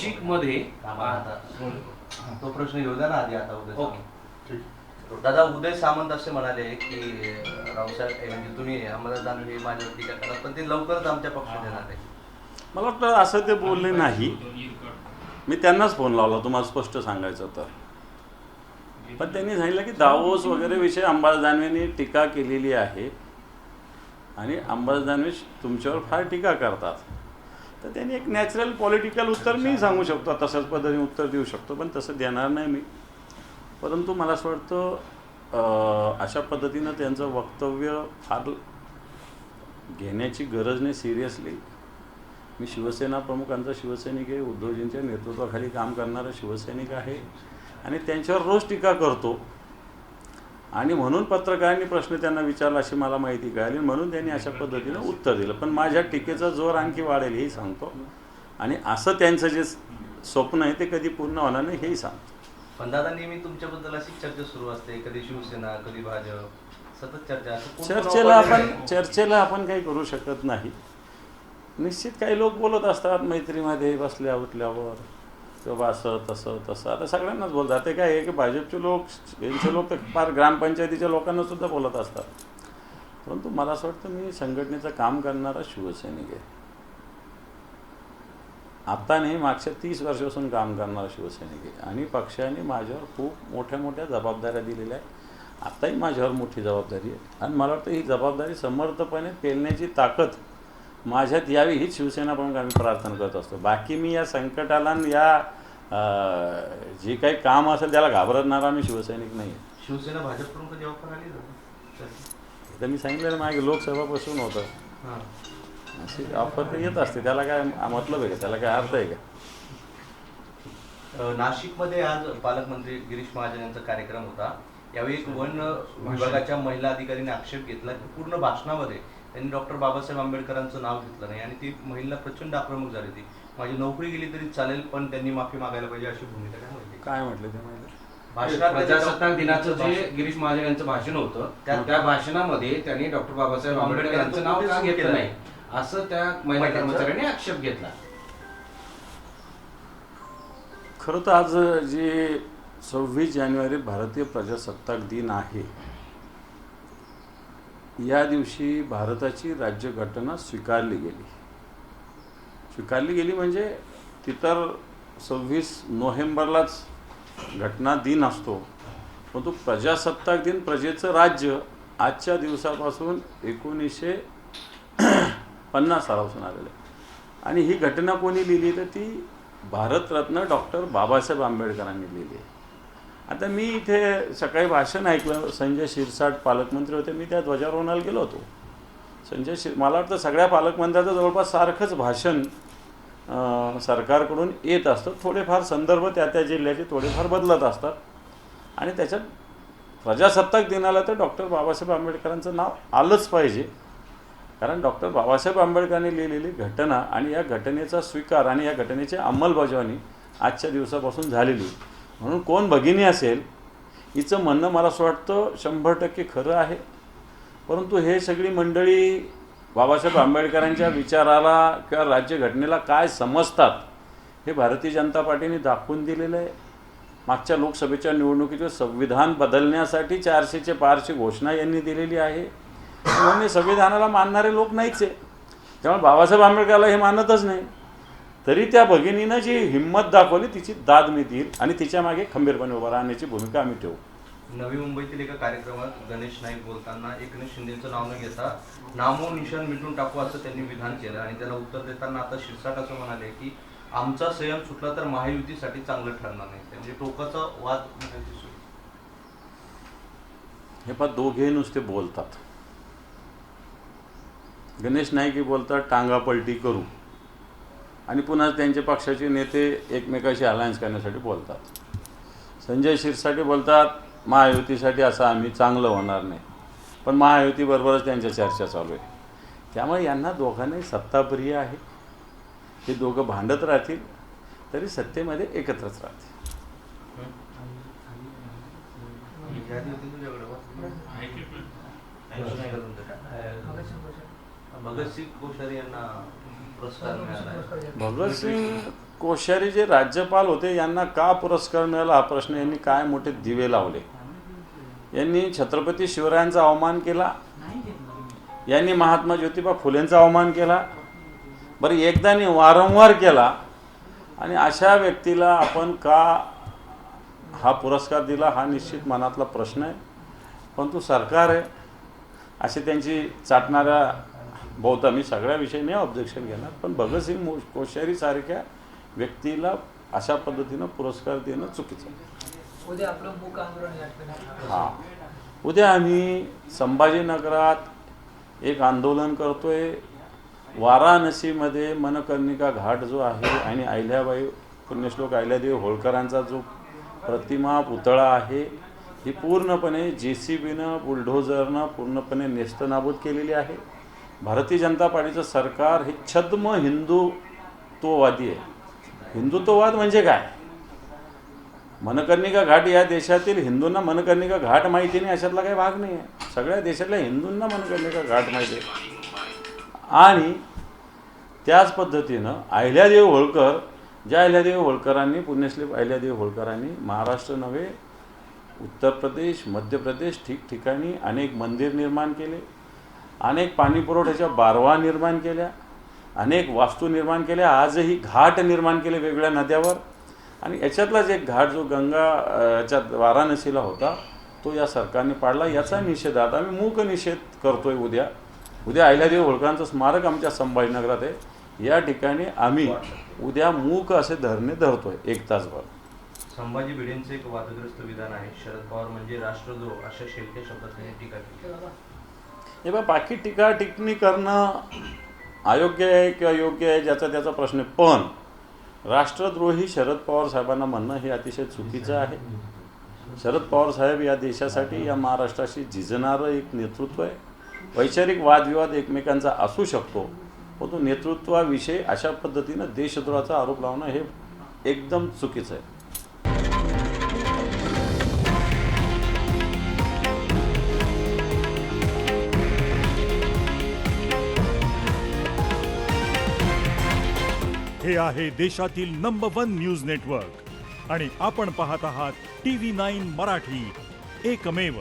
नाशिकमध्ये तो प्रश्न येऊ द्या ना आधी. आता ओके. दादा, उदय सामंत असे म्हणाले की रावसाहेब म्हणजे तुम्ही अंबादास दानवे माझ्यावर टीका करा, पण ते लवकरच आमच्या पक्षात येणार आहे. मला वाटतं असं ते बोलले नाही. मी त्यांनाच फोन लावला तुम्हाला स्पष्ट सांगायचं तर. पण त्यांनी सांगितलं की दावोस वगैरे विषय अंबादास दानवेंनी टीका केलेली आहे आणि अंबादास दानवे तुमच्यावर फार टीका करतात. तर त्यांनी एक नॅचरल पॉलिटिकल उत्तर मी सांगू शकतो, तशाच पद्धतीने उत्तर देऊ शकतो, पण तसं देणार नाही मी. परंतु मला असं वाटतं अशा पद्धतीनं त्यांचं वक्तव्य फार घेण्याची गरज नाही सिरियसली. मी शिवसेना प्रमुखांचा शिवसैनिक आहे, उद्धवजींच्या नेतृत्वाखाली काम करणारा शिवसैनिक आहे आणि त्यांच्यावर रोज टीका करतो. आणि म्हणून पत्रकारांनी प्रश्न त्यांना विचारला अशी मला माहिती कळाली, म्हणून त्यांनी अशा पद्धतीनं उत्तर दिलं. पण माझ्या टीकेचा जोर आणखी वाढेल हेही सांगतो आणि असं त्यांचं जे स्वप्न आहे ते कधी पूर्ण होणार नाही हेही सांगतो. पण दादा, नेहमी तुमच्याबद्दल अशी चर्चा सुरू असते, कधी शिवसेना कधी भाजप, सतत चर्चा. चर्चेला आपण काही करू शकत नाही. निश्चित काही लोक बोलत असतात मैत्रीमध्ये बसल्या उठल्यावर किंवा असं तसं तसं. आता सगळ्यांनाच बोलतात. ते काय आहे की भाजपचे लोक यांचे लोक तर फार ग्रामपंचायतीच्या लोकांना सुद्धा बोलत असतात. परंतु मला असं वाटतं मी संघटनेचं काम करणारा शिवसैनिक आहे. आत्ता नाही, मागच्या 30 वर्षापासून काम करणारा शिवसैनिक आहे आणि पक्षाने माझ्यावर खूप मोठ्या मोठ्या जबाबदाऱ्या दिलेल्या आहेत. आत्ताही माझ्यावर मोठी जबाबदारी आहे आणि मला वाटतं ही जबाबदारी समर्थपणे पेलण्याची ताकद माझ्यात यावी हीच शिवसेना प्रमुख आम्ही प्रार्थना करत असतो. बाकी मी या संकटाला या जे काही काम असेल त्याला घाबरणारा आम्ही शिवसैनिक नाही आहे. शिवसेना भाजप प्रमुख जेव्हा पण आली तर मी सांगितलं मागे लोकसभापासून होतं, अशी ऑफर तर येत असते, त्याला काय मतलब आहे का, त्याला काय अर्थ आहे का? नाशिकमध्ये आज पालकमंत्री गिरीश महाजन यांचा कार्यक्रम होता. यावेळी एक वन विभागाच्या महिला अधिकारीने आक्षेप घेतला की पूर्ण भाषणामध्ये त्यांनी डॉक्टर बाबासाहेब आंबेडकरांचं नाव घेतलं नाही आणि ती महिला प्रचंड आक्रमक झाली. ती माझी नोकरी गेली तरी चालेल पण त्यांनी माफी मागायला पाहिजे अशी भूमिका काय म्हटलं ते महिला भाषणात? प्रजासत्ताक दिनाचं जे गिरीश महाजन यांचं भाषण होतं त्या भाषणामध्ये त्यांनी डॉक्टर बाबासाहेब आंबेडकरांचं नाव का घेतलं नाही असं त्या महिला कर्मचाऱ्यांनी आक्षेप घेतला. खरं तर आज जे 26 जानेवारी भारतीय प्रजासत्ताक दिन आहे, या दिवशी भारताची राज्यघटना स्वीकारली गेली म्हणजे ती तर 26 नोव्हेंबरलाच घटना दिन असतो, पण तो प्रजासत्ताक दिन प्रजेचं राज्य आजच्या दिवसापासून 1950 सालापासून आलेलं आहे. आणि ही घटना कोणी लिहिली तर ती भारतरत्न डॉक्टर बाबासाहेब आंबेडकरांनी लिहिली आहे. आता मी इथे सकाळी भाषण ऐकलं, संजय शिरसाट पालकमंत्री होते, मी त्या ध्वजारोहणाला गेलो होतो. मला वाटतं सगळ्या पालकमंत्र्यांचं जवळपास सारखंच भाषण सरकारकडून येत असतं. थोडेफार संदर्भ त्या जिल्ह्याचे थोडेफार बदलत असतात आणि त्याच्यात प्रजासत्ताक दिनाला तर डॉक्टर बाबासाहेब आंबेडकरांचं नाव आलंच पाहिजे. कारण डॉक्टर बाबासाहेब आंबेडकरांनी लिहिलेली घटना आणि या घटनेचा स्वीकार आणि या घटनेची अंमलबजावणी आजच्या दिवसापासून झालेली. म्हणून कोण भगिनी असेल हिचं म्हणणं मला असं वाटतं 100% खरं आहे. परंतु हे सगळी मंडळी बाबासाहेब आंबेडकरांच्या विचाराला किंवा राज्यघटनेला काय समजतात हे भारतीय जनता पार्टीने दाखवून दिलेलं आहे. मागच्या लोकसभेच्या निवडणुकीचे संविधान बदलण्यासाठी 400चे पारची घोषणा यांनी दिलेली आहे. म्हणून संविधानाला मानणारे लोक नाहीच आहे. त्यामुळे बाबासाहेब आंबेडकरला हे मानतच नाही. तरी त्या भगिनीनं जी हिंमत दाखवली तिची दाद मी देईल आणि तिच्या मागे खंबीरपणे उभा राहण्याची भूमिका आम्ही ठेवू. नवी मुंबईतील एका कार्यक्रमात गणेश नाईक बोलताना एकनाथ शिंदेचं नाव न घेता नामो निशाण मिटून टाकू असं त्यांनी विधान केलं आणि त्याला उत्तर देताना आता शिरसाट असं म्हणाले की आमचा संयम सुटला तर महायुतीसाठी चांगलं ठरणार नाही. म्हणजे टोकाचा वाद. हे पण दोघे नुसते बोलतात. गणेश नाईक बोलतात टांगा पलटी करू आणि पुन्हा त्यांचे पक्षाचे नेते एकमेकाशी अलायन्स करण्यासाठी बोलतात. संजय शिरसाटे बोलतात महायुतीसाठी असं आम्ही चांगलं होणार नाही, पण महायुतीबरोबरच त्यांच्या चर्चा चालू आहे. त्यामुळे यांना दोघांनाही सत्ताप्रिय आहे. हे दोघं भांडत राहतील तरी सत्तेमध्ये एकत्रच राहतील. भगतसिंग कोश्यारी यांना भगतसिंग कोश्यारी जे राज्यपाल होते यांना का पुरस्कार मिळाला हा प्रश्न यांनी काय मोठे दिवे लावले. यांनी छत्रपती शिवरायांचा अवमान केला, यांनी महात्मा ज्योतिबा फुलेंचा अवमान केला, बरं एकदा नाही वारंवार केला. आणि अशा व्यक्तीला आपण का हा पुरस्कार दिला हा निश्चित मनातला प्रश्न आहे. परंतु सरकार आहे असे त्यांची चाटणाऱ्या बहुता मी सगळ्या विषयी नाही ऑब्जेक्शन घेणार, पण भगतसिंग कोश्यारी सारख्या व्यक्तीला अशा पद्धतीनं पुरस्कार देणं चुकीचं आहे. उद्या आपलं मूक आंदोलन या ठिकाणी हां, उद्या आम्ही संभाजीनगरात एक आंदोलन करतोय. वाराणसीमध्ये मनकर्णिका घाट जो आहे आणि अहिल्याबाई पुण्यश्लोक अहिल्यादेवी होळकरांचा जो प्रतिमा पुतळा आहे ही पूर्णपणे JCBनं बुलडोझरनं पूर्णपणे नेस्तनाबूत केलेली आहे. भारतीय जनता पार्टीचं सरकार हे छद्म हिंदुत्ववादी आहे. हिंदुत्ववाद म्हणजे काय? मनकर्णिका घाट या देशातील हिंदूंना मनकर्णिका घाट माहिती नाही अशातला काही भाग नाही आहे. सगळ्या देशातल्या हिंदूंना मनकर्णिका घाट माहिती आहे. आणि त्याच पद्धतीनं अहिल्यादेवी होळकर, ज्या अहिल्यादेवी होळकरांनी पुण्यश्री अहिल्यादेवी होळकरांनी महाराष्ट्र नव्हे उत्तर प्रदेश, मध्य प्रदेश ठिकठिकाणी अनेक मंदिर निर्माण केले, अनेक पाणीपुरवठ्याच्या बारवा निर्माण केल्या, अनेक वास्तू निर्माण केल्या, आजही घाट निर्माण केले वेगवेगळ्या नद्यावर. आणि याच्यातलाच एक घाट जो गंगाच्या वाराणसीला होता तो या सरकारने पाडला. याचा निषेधार्थ आम्ही मूक निषेध करतोय. उद्या अहिल्यादेवी होळकरांचं स्मारक आमच्या संभाजीनगरात आहे. या ठिकाणी आम्ही उद्या मूक असे धरणे धरतोय 1 तासभर. संभाजी भिडेंचे एक वादग्रस्त विधान आहे, शरद पवार म्हणजे राष्ट्रद्रोह अशा शेलक्या शब्दात त्यांनी टीका केली. हे बघ, बाकी टीका टिप्पणी करणं अयोग्य आहे किंवा योग्य आहे ज्याचा त्याचा प्रश्न आहे, पण राष्ट्रद्रोही शरद पवार साहेबांना म्हणणं हे अतिशय चुकीचं आहे. शरद पवार साहेब या देशासाठी, या महाराष्ट्राशी झिजणारं एक नेतृत्व आहे. वैचारिक वादविवाद एकमेकांचा असू शकतो, परंतु नेतृत्वाविषयी अशा पद्धतीनं देशद्रोहाचा आरोप लावणं हे एकदम चुकीचं आहे. हे आहे देशातील नंबर 1 न्यूज नेटवर्क आणि आपण पाहत आहात TV9 मराठी, एकमेव.